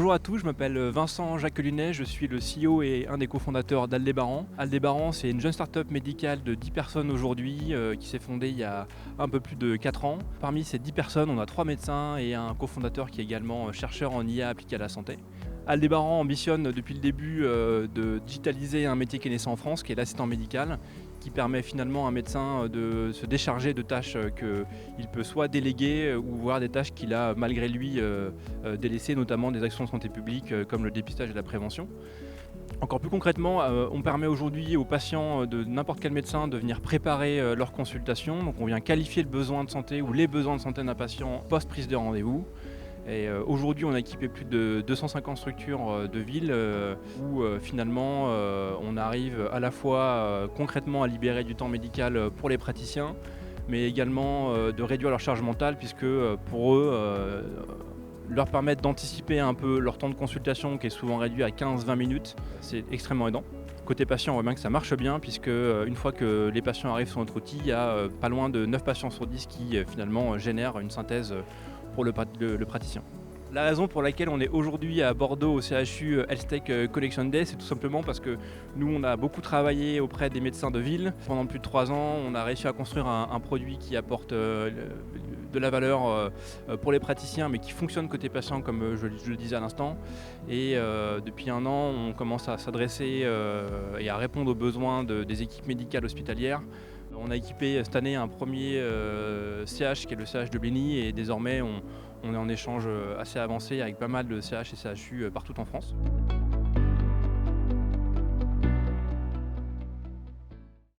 Bonjour à tous, je m'appelle Vincent Jacquelinet, je suis le CEO et un des cofondateurs d'Aldébaran. Aldébaran, c'est une jeune start-up médicale de 10 personnes aujourd'hui qui s'est fondée il y a un peu plus de 4 ans. Parmi ces 10 personnes, on a 3 médecins et un cofondateur qui est également chercheur en IA appliquée à la santé. Aldébaran ambitionne depuis le début de digitaliser un métier qui est naissant en France, qui est l'assistant médical, qui permet finalement à un médecin de se décharger de tâches qu'il peut soit déléguer ou voir des tâches qu'il a malgré lui délaissées, notamment des actions de santé publique comme le dépistage et la prévention. Encore plus concrètement, on permet aujourd'hui aux patients de n'importe quel médecin de venir préparer leur consultation. Donc on vient qualifier le besoin de santé ou les besoins de santé d'un patient post-prise de rendez-vous. Et aujourd'hui, on a équipé plus de 250 structures de ville où finalement on arrive à la fois concrètement à libérer du temps médical pour les praticiens, mais également de réduire leur charge mentale puisque pour eux, leur permettre d'anticiper un peu leur temps de consultation qui est souvent réduit à 15-20 minutes, c'est extrêmement aidant. Côté patient, on voit bien que ça marche bien puisque une fois que les patients arrivent sur notre outil, il y a pas loin de 9 patients sur 10 qui finalement génèrent une synthèse pour le praticien. La raison pour laquelle on est aujourd'hui à Bordeaux au CHU Health-Tech Collection Day, c'est tout simplement parce que nous, on a beaucoup travaillé auprès des médecins de ville. Pendant plus de 3 ans, on a réussi à construire un produit qui apporte de la valeur pour les praticiens, mais qui fonctionne côté patient, comme je le disais à l'instant. Et depuis 1 an, on commence à s'adresser et à répondre aux besoins des équipes médicales hospitalières. On a équipé cette année un premier CH qui est le CH de Blény et désormais on est en échange assez avancé avec pas mal de CH et CHU partout en France.